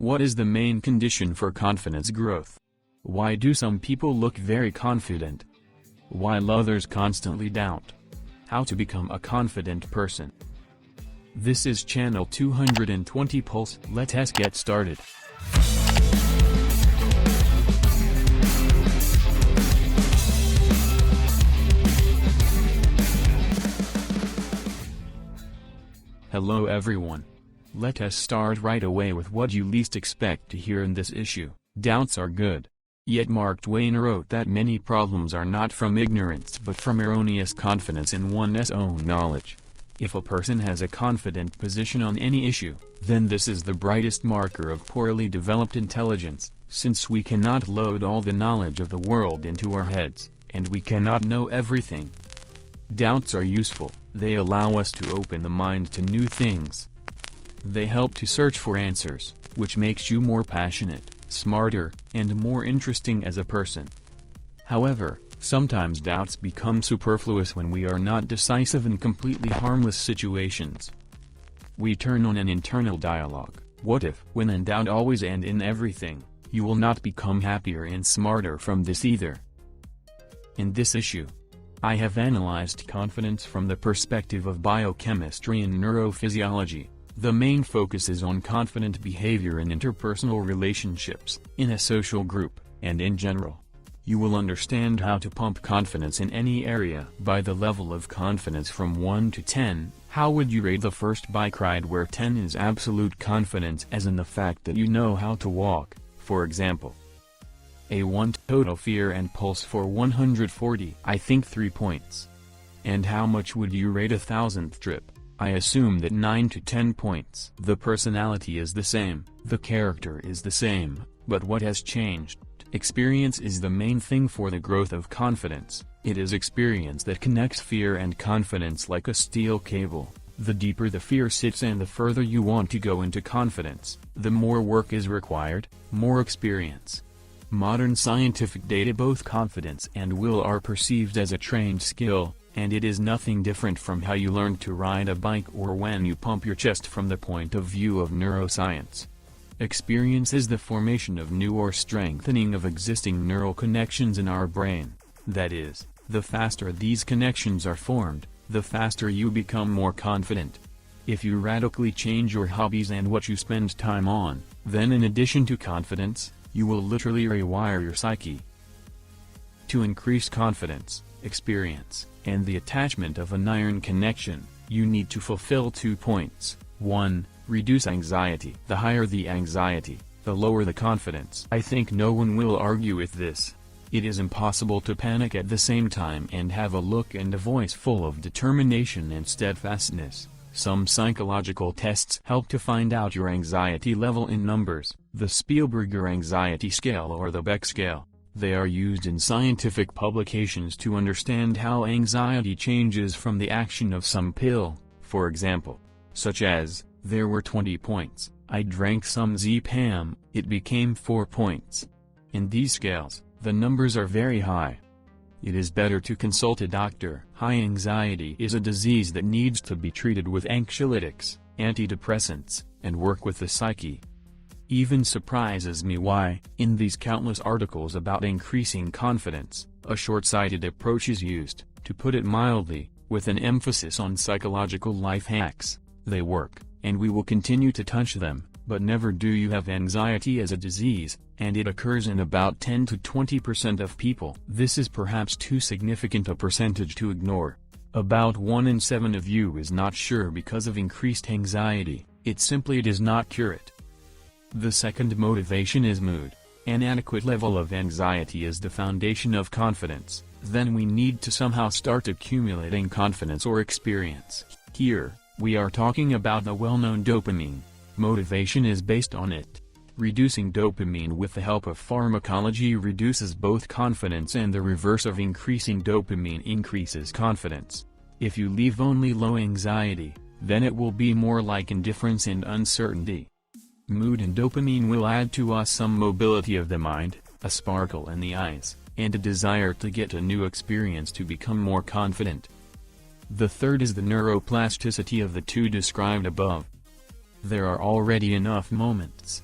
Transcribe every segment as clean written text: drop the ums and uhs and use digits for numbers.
What is the main condition for confidence growth? Why do some people look very confident, while others constantly doubt? How to become a confident person. This is channel 220 Pulse. Let us get started. Hello everyone. Let us start right away with what you least expect to hear in this issue. Doubts are good. Yet Mark Twain wrote that many problems are not from ignorance but from erroneous confidence in one's own knowledge. If a person has a confident position on any issue, then this is the brightest marker of poorly developed intelligence, since we cannot load all the knowledge of the world into our heads, and we cannot know everything. Doubts are useful. They allow us to open the mind to new things. They help to search for answers, which makes you more passionate, smarter, and more interesting as a person. However, sometimes doubts become superfluous when we are not decisive in completely harmless situations. We turn on an internal dialogue. What if? When in doubt always and in everything, you will not become happier and smarter from this either. In this issue, I have analyzed confidence from the perspective of biochemistry and neurophysiology. The main focus is on confident behavior in interpersonal relationships, in a social group, and in general. You will understand how to pump confidence in any area. By the level of confidence from 1 to 10, how would you rate the first bike ride, where 10 is absolute confidence as in the fact that you know how to walk, for example. A 1 total fear and pulse for 140, I think 3 points. And how much would you rate a 1000th trip? I assume that 9 to 10 points. The personality is the same, the character is the same, but what has changed? Experience is the main thing for the growth of confidence. It is experience that connects fear and confidence like a steel cable. The deeper the fear sits and the further you want to go into confidence, the more work is required, more experience. Modern scientific data, both confidence and will are perceived as a trained skill, and it is nothing different from how you learn to ride a bike or when you pump your chest from the point of view of neuroscience. Experience is the formation of new or strengthening of existing neural connections in our brain. That is, the faster these connections are formed, the faster you become more confident. If you radically change your hobbies and what you spend time on, then in addition to confidence, you will literally rewire your psyche. To increase confidence, experience, and the attachment of an iron connection, you need to fulfill 2 points. 1. Reduce anxiety. The higher the anxiety, the lower the confidence. I think no one will argue with this. It is impossible to panic at the same time and have a look and a voice full of determination and steadfastness. Some psychological tests help to find out your anxiety level in numbers, the Spielberger Anxiety Scale or the Beck Scale. They are used in scientific publications to understand how anxiety changes from the action of some pill, for example. Such as, there were 20 points, I drank some Zepam, it became 4 points. In these scales, the numbers are very high. It is better to consult a doctor. High anxiety is a disease that needs to be treated with anxiolytics, antidepressants, and work with the psyche. Even surprises me why, in these countless articles about increasing confidence, a short-sighted approach is used, to put it mildly, with an emphasis on psychological life hacks. They work, and we will continue to touch them, but never do you have anxiety as a disease, and it occurs in about 10 to 20% of people. This is perhaps too significant a percentage to ignore. About 1 in 7 of you is not sure because of increased anxiety. It simply does not cure it. The second motivation is mood. An adequate level of anxiety is the foundation of confidence. Then we need to somehow start accumulating confidence or experience. Here, we are talking about the well-known dopamine. Motivation is based on it. Reducing dopamine with the help of pharmacology reduces both confidence, and the reverse of increasing dopamine increases confidence. If you leave only low anxiety, then it will be more like indifference and uncertainty. Mood and dopamine will add to us some mobility of the mind, a sparkle in the eyes, and a desire to get a new experience to become more confident. The third is the neuroplasticity of the two described above. There are already enough moments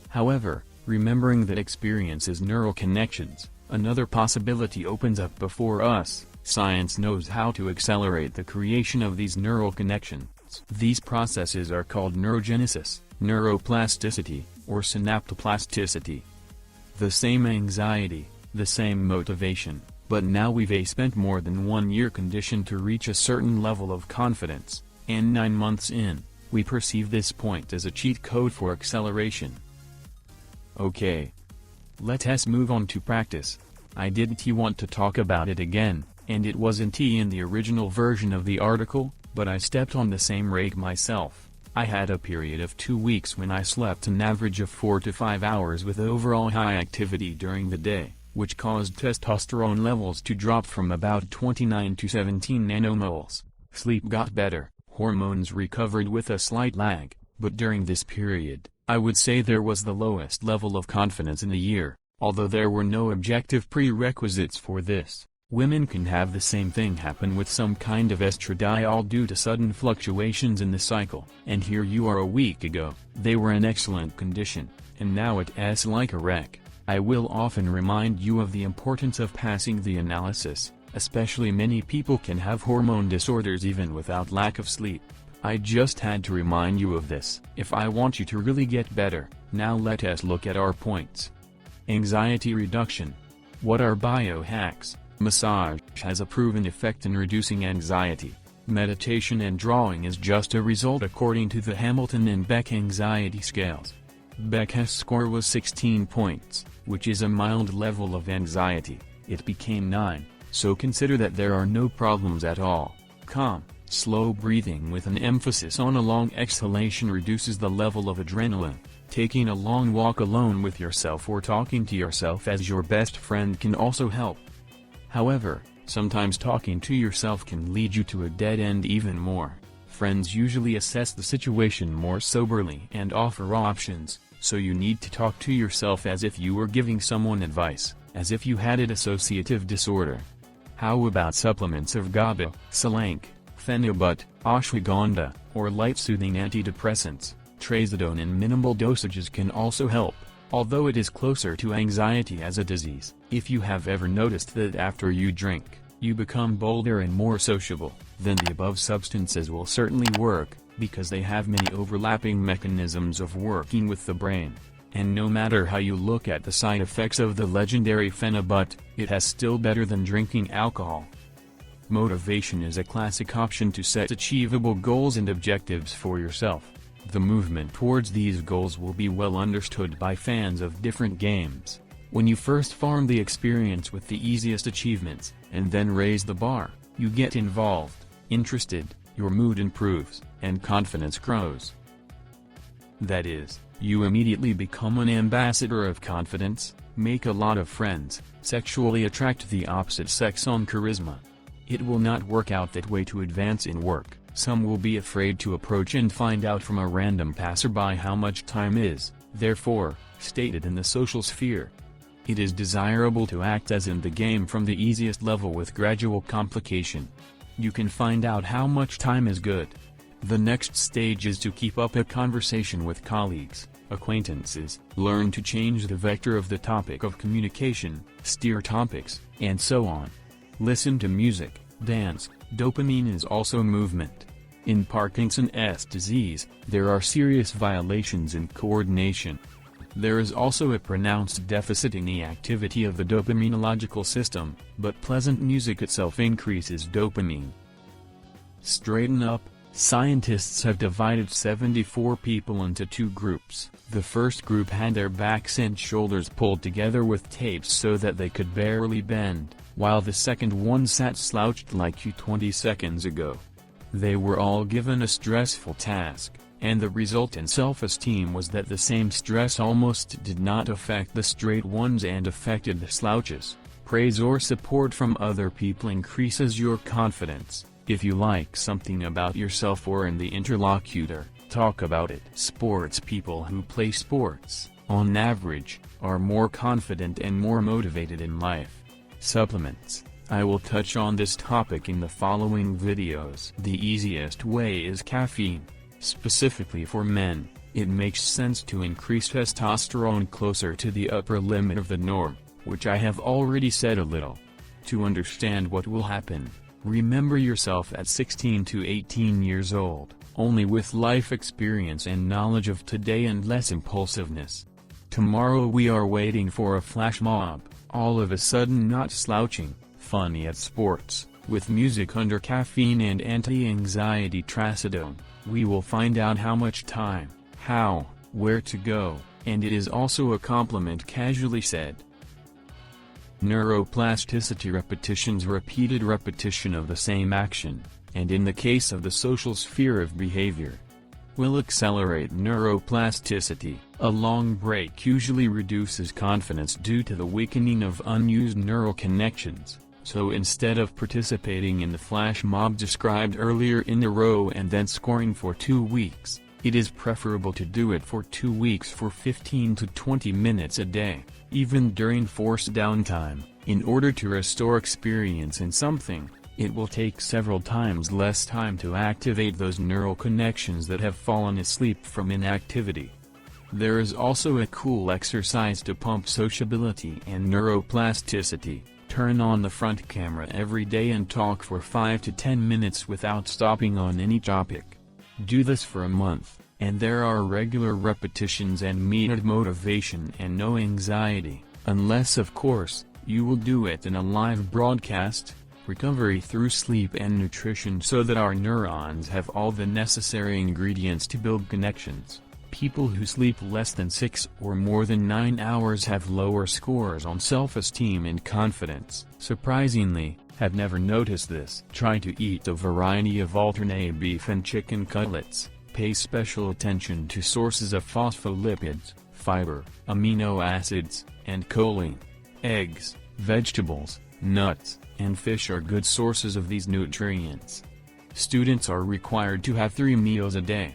However, remembering that experience is neural connections, another possibility opens up before us. Science knows how to accelerate the creation of these neural connections. These processes are called neurogenesis, neuroplasticity, or synaptoplasticity. The same anxiety, the same motivation, but now we've spent more than 1 year conditioned to reach a certain level of confidence, and 9 months in, we perceive this point as a cheat code for acceleration. Okay. Let us move on to practice. I didn't want to talk about it again, and it wasn't in the original version of the article, but I stepped on the same rake myself. I had a period of 2 weeks when I slept an average of 4 to 5 hours with overall high activity during the day, which caused testosterone levels to drop from about 29 to 17 nanomoles. Sleep got better, hormones recovered with a slight lag, but during this period, I would say there was the lowest level of confidence in a year, although there were no objective prerequisites for this. Women can have the same thing happen with some kind of estradiol due to sudden fluctuations in the cycle. And here you are a week ago, they were in excellent condition, and now it's like a wreck. I will often remind you of the importance of passing the analysis, especially many people can have hormone disorders even without lack of sleep. I just had to remind you of this. If I want you to really get better, now let us look at our points. Anxiety reduction. What are biohacks? Massage has a proven effect in reducing anxiety. Meditation and drawing is just a result according to the Hamilton and Beck anxiety scales. Beck's score was 16 points, which is a mild level of anxiety. It became 9, so consider that there are no problems at all. Calm, slow breathing with an emphasis on a long exhalation reduces the level of adrenaline. Taking a long walk alone with yourself or talking to yourself as your best friend can also help. However, sometimes talking to yourself can lead you to a dead end even more. Friends usually assess the situation more soberly and offer options, so you need to talk to yourself as if you were giving someone advice, as if you had a dissociative disorder. How about supplements of GABA, Selank, Phenibut, ashwagandha, or light-soothing antidepressants? Trazodone in minimal dosages can also help, although it is closer to anxiety as a disease. If you have ever noticed that after you drink, you become bolder and more sociable, then the above substances will certainly work, because they have many overlapping mechanisms of working with the brain. And no matter how you look at the side effects of the legendary Phenibut, it has still better than drinking alcohol. Motivation is a classic option to set achievable goals and objectives for yourself. The movement towards these goals will be well understood by fans of different games. When you first farm the experience with the easiest achievements, and then raise the bar, you get involved, interested, your mood improves, and confidence grows. That is, you immediately become an ambassador of confidence, make a lot of friends, sexually attract the opposite sex on charisma. It will not work out that way to advance in work. Some will be afraid to approach and find out from a random passerby how much time is, therefore, stated in the social sphere. It is desirable to act as in the game from the easiest level with gradual complication. You can find out how much time is good. The next stage is to keep up a conversation with colleagues, acquaintances, learn to change the vector of the topic of communication, steer topics, and so on. Listen to music, dance. Dopamine is also movement. In Parkinson's disease, there are serious violations in coordination. There is also a pronounced deficit in the activity of the dopaminological system, but pleasant music itself increases dopamine. Straighten up. Scientists have divided 74 people into 2 groups. The first group had their backs and shoulders pulled together with tapes so that they could barely bend, while the second one sat slouched like you 20 seconds ago. They were all given a stressful task, and the result in self-esteem was that the same stress almost did not affect the straight ones and affected the slouches. Praise or support from other people increases your confidence. If you like something about yourself or in the interlocutor, talk about it. Sports people who play sports, on average, are more confident and more motivated in life. Supplements. I will touch on this topic in the following videos. The easiest way is caffeine. Specifically for men, it makes sense to increase testosterone closer to the upper limit of the norm, which I have already said a little. To understand what will happen, remember yourself at 16 to 18 years old, only with life experience and knowledge of today and less impulsiveness. Tomorrow we are waiting for a flash mob, all of a sudden not slouching, funny at sports, with music under caffeine and anti-anxiety trazodone. We will find out how much time, how, where to go, and it is also a compliment casually said. Neuroplasticity: repetitions, repeated repetition of the same action, and in the case of the social sphere of behavior, will accelerate neuroplasticity. A long break usually reduces confidence due to the weakening of unused neural connections, so instead of participating in the flash mob described earlier in the row and then scoring for 2 weeks, it is preferable to do it for 2 weeks for 15 to 20 minutes a day, even during forced downtime, in order to restore experience in something. It will take several times less time to activate those neural connections that have fallen asleep from inactivity. There is also a cool exercise to pump sociability and neuroplasticity. Turn on the front camera every day and talk for 5 to 10 minutes without stopping on any topic. Do this for a month, and there are regular repetitions and immediate motivation and no anxiety, unless of course, you will do it in a live broadcast. Recovery through sleep and nutrition, so that our neurons have all the necessary ingredients to build connections. People who sleep less than 6 or more than 9 hours have lower scores on self-esteem and confidence. Surprisingly, have never noticed this. Try to eat a variety of alternate beef and chicken cutlets. Pay special attention to sources of phospholipids, fiber, amino acids, and choline. Eggs, vegetables, nuts, and fish are good sources of these nutrients. Students are required to have 3 meals a day.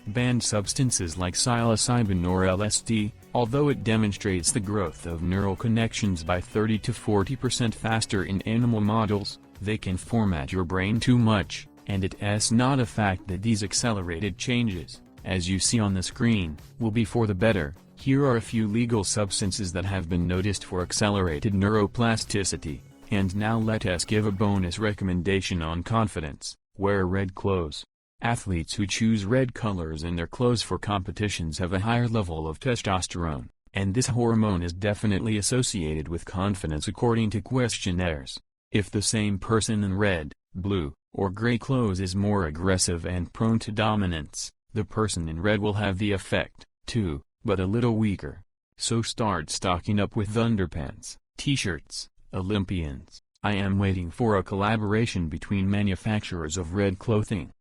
Banned substances like psilocybin or LSD, although it demonstrates the growth of neural connections by 30 to 40% faster in animal models, they can format your brain too much, and it's not a fact that these accelerated changes, as you see on the screen, will be for the better. Here are a few legal substances that have been noticed for accelerated neuroplasticity. And now let us give a bonus recommendation on confidence. Wear red clothes. Athletes who choose red colors in their clothes for competitions have a higher level of testosterone, and this hormone is definitely associated with confidence according to questionnaires. If the same person in red, blue, or gray clothes is more aggressive and prone to dominance, the person in red will have the effect, too, but a little weaker. So start stocking up with underpants, t-shirts. Olympians, I am waiting for a collaboration between manufacturers of red clothing.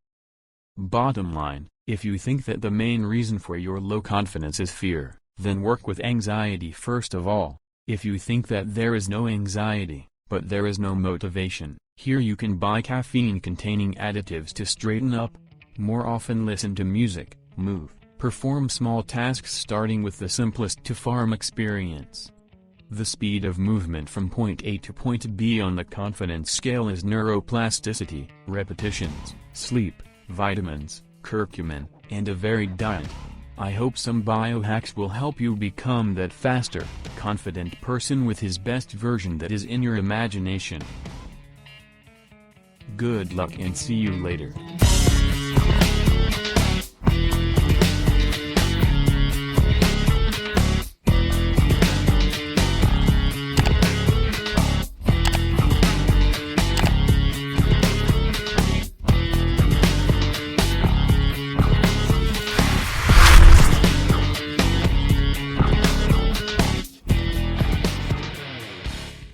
Bottom line, if you think that the main reason for your low confidence is fear, then work with anxiety first of all. If you think that there is no anxiety, but there is no motivation, here you can buy caffeine-containing additives to straighten up. More often listen to music, move, perform small tasks starting with the simplest to farm experience. The speed of movement from point A to point B on the confidence scale is neuroplasticity, repetitions, sleep, vitamins, curcumin, and a varied diet. I hope some biohacks will help you become that faster, confident person with his best version that is in your imagination. Good luck and see you later.